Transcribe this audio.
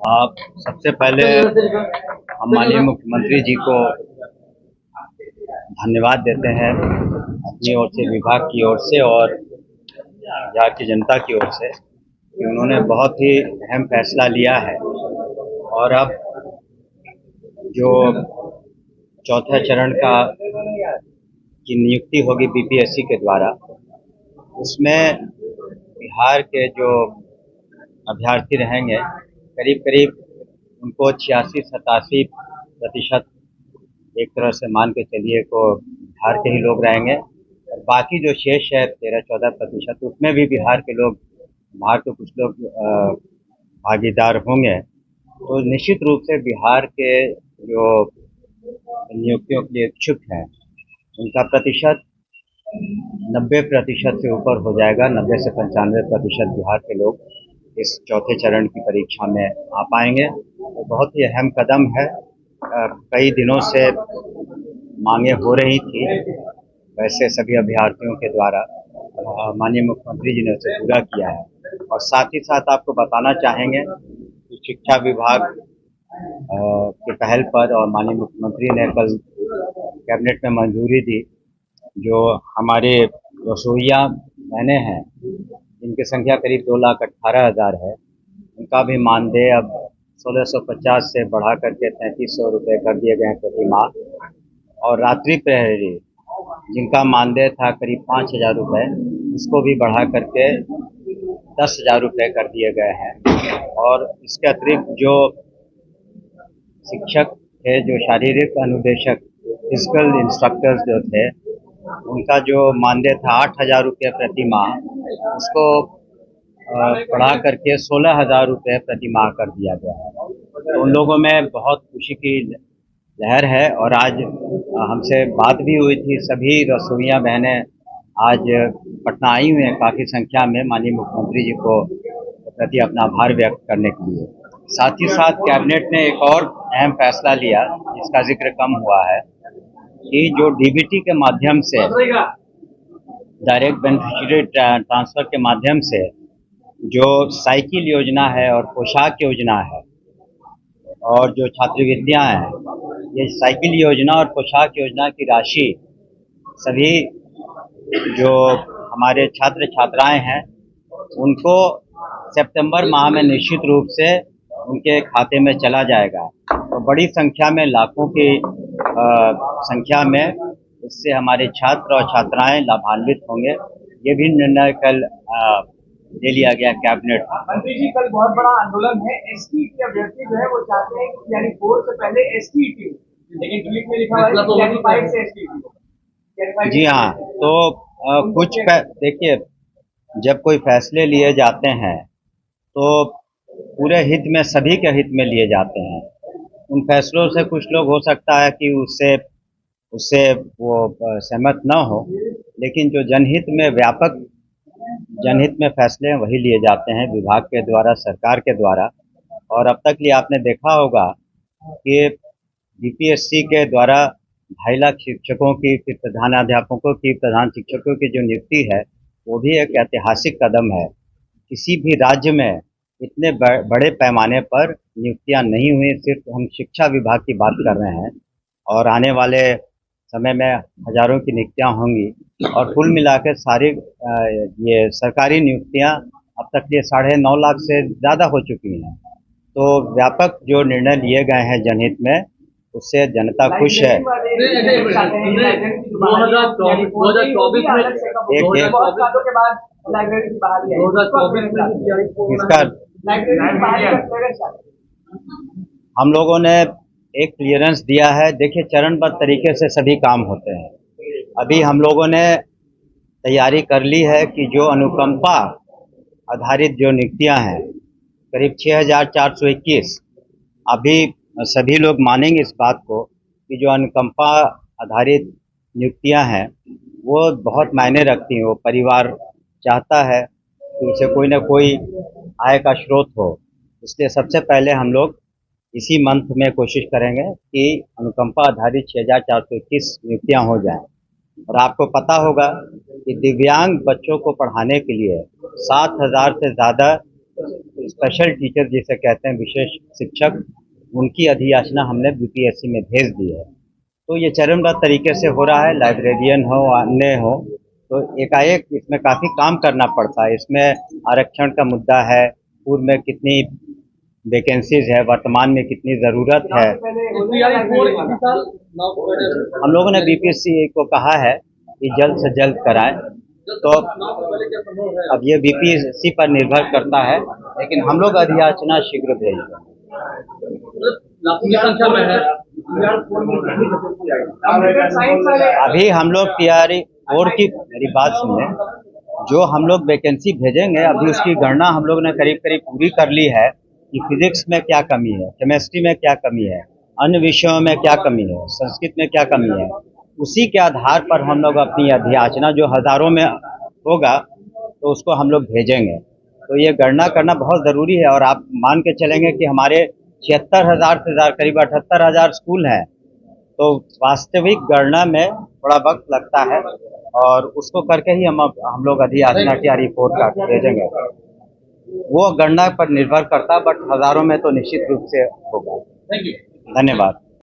आप सबसे पहले हम माननीय मुख्यमंत्री जी को धन्यवाद देते हैं अपनी ओर से, विभाग की ओर से और यहाँ की जनता की ओर से कि उन्होंने बहुत ही अहम फैसला लिया है। और अब जो चौथा चरण का की नियुक्ति होगी बीपीएससी के द्वारा, उसमें बिहार के जो अभ्यर्थी रहेंगे करीब करीब उनको 86-87% एक तरह से मान के चलिए को बिहार के ही लोग रहेंगे। और बाकी जो शेष है 13-14% उसमें भी बिहार के लोग, बिहार के कुछ लोग भागीदार होंगे। तो निश्चित रूप से बिहार के जो नियुक्तियों के लिए इच्छुक हैं उनका प्रतिशत 90% से ऊपर हो जाएगा। 90 से 95% बिहार के लोग इस चौथे चरण की परीक्षा में आ पाएंगे। तो बहुत ही अहम कदम है। कई दिनों से मांगे हो रही थी वैसे सभी अभ्यर्थियों के द्वारा, माननीय मुख्यमंत्री जी ने उसे पूरा किया है। और साथ ही साथ आपको बताना चाहेंगे कि शिक्षा विभाग की पहल पर और माननीय मुख्यमंत्री ने कल कैबिनेट में मंजूरी दी, जो हमारे रसोइया बहनें हैं जिनकी संख्या करीब 2,18,000 है, उनका भी मानदेय अब 1650 से बढ़ा करके 3300 रुपये कर दिए गए हैं प्रति माह। और रात्रि प्रहरी जिनका मानदेय था करीब 5,000 रुपये, उसको भी बढ़ा करके 10,000 रुपये कर दिए गए हैं। और इसके अतिरिक्त जो शिक्षक थे, जो शारीरिक अनुदेशक फिजिकल इंस्ट्रक्टर्स जो थे, उनका जो मानदेय था 8,000 रुपये प्रति माह, उसको बढ़ा करके 16,000 रुपये प्रति माह कर दिया गया है। तो उन लोगों में बहुत खुशी की लहर है। और आज हमसे बात भी हुई थी, सभी रसोइया बहनें आज पटना आई हुई हैं काफ़ी संख्या में माननीय मुख्यमंत्री जी को प्रति अपना आभार व्यक्त करने के लिए। साथ ही साथ कैबिनेट ने एक और अहम फैसला लिया जिसका जिक्र कम हुआ है कि जो डीबीटी के माध्यम से, डायरेक्ट बेनिफिशियरी ट्रांसफर के माध्यम से जो साइकिल योजना है और पोशाक योजना है और जो छात्रवृत्तियां हैं, ये साइकिल योजना और पोशाक योजना की राशि सभी जो हमारे छात्र छात्राएं हैं उनको सितंबर माह में निश्चित रूप से उनके खाते में चला जाएगा। तो बड़ी संख्या में, लाखों की संख्या में इससे हमारे छात्र और छात्राएं लाभान्वित होंगे। ये भी निर्णय कल ले लिया गया कैबिनेट। मंत्री जी, कल बहुत बड़ा आंदोलन है। एसटीईटी अभ्यर्थी जो है वो चाहते हैं कि यानी 4 से पहले एसटीईटी, लेकिन ट्वीट में लिखा हुआ है कि यानी 5 से एसटीईटी। जी हाँ, तो देखिए, जब कोई फैसले लिए जाते हैं तो पूरे हित में, सभी के हित में लिए जाते हैं। उन फैसलों से कुछ लोग हो सकता है कि उससे उससे वो सहमत न हो, लेकिन जो जनहित में, व्यापक जनहित में फैसले हैं वही लिए जाते हैं विभाग के द्वारा, सरकार के द्वारा। और अब तक ये आपने देखा होगा कि बीपीएससी के द्वारा 2.5 लाख शिक्षकों की, फिर प्रधानाध्यापकों की, प्रधान शिक्षकों की जो नियुक्ति है वो भी एक ऐतिहासिक कदम है। किसी भी राज्य में इतने बड़े पैमाने पर नियुक्तियां नहीं हुई। सिर्फ हम शिक्षा विभाग की बात कर रहे हैं और आने वाले समय में हजारों की नियुक्तियां होंगी। और कुल मिलाकर सारी ये सरकारी नियुक्तियां अब तक ये 9.5 लाख से ज़्यादा हो चुकी हैं। तो व्यापक जो निर्णय लिए गए हैं जनहित में, उससे जनता खुश है। इसका हम लोगों ने एक क्लियरेंस दिया है। देखिए, चरणबद्ध तरीके से सभी काम होते हैं। अभी हम लोगों ने तैयारी कर ली है कि जो अनुकंपा आधारित जो नियुक्तियां हैं करीब 6,421, अभी सभी लोग मानेंगे इस बात को कि जो अनुकंपा आधारित नियुक्तियां हैं वो बहुत मायने रखती हैं। वो परिवार चाहता है कि उसे कोई ना कोई आय का स्रोत हो, इसलिए सबसे पहले हम लोग इसी मंथ में कोशिश करेंगे कि अनुकंपा आधारित 6,421 नियुक्तियां हो जाएं। और आपको पता होगा कि दिव्यांग बच्चों को पढ़ाने के लिए 7,000 से ज़्यादा स्पेशल टीचर जिसे कहते हैं, विशेष शिक्षक, उनकी अधियाचना हमने बीपीएससी में भेज दी है। तो ये चरणबद्ध तरीके से हो रहा है, लाइब्रेरियन हो अन्य हो, तो एकाएक इसमें काफ़ी काम करना पड़ता है। इसमें आरक्षण का मुद्दा है, पूर्व में कितनी वैकेंसीज है, वर्तमान में कितनी ज़रूरत है। हम लोगों ने बीपीएससी को कहा है कि जल्द से जल्द कराएं। तो अब ये बीपीएससी पर निर्भर करता है, लेकिन हम लोग अधियाचना शीघ्र भेजेंगे। अभी हम लोग तैयारी और की, मेरी बात सुनिए, जो हम लोग वैकेंसी भेजेंगे अभी उसकी गणना हम लोग ने करीब करीब पूरी कर ली है कि फिजिक्स में क्या कमी है, केमिस्ट्री में क्या कमी है, अन्य विषयों में क्या कमी है, संस्कृत में क्या कमी है। उसी के आधार पर हम लोग अपनी अधियाचना जो हज़ारों में होगा तो उसको हम लोग भेजेंगे। तो ये गणना करना बहुत ज़रूरी है, और आप मान के चलेंगे कि हमारे 76,000 से ज़्यादा, करीब 78,000 स्कूल हैं। तो वास्तविक गणना में थोड़ा वक्त लगता है, और उसको करके ही हम लोग अधियाचना की रिपोर्ट कार्ड भेजेंगे। वो गणना पर निर्भर करता है, बट हज़ारों में तो निश्चित रूप से होगा। धन्यवाद।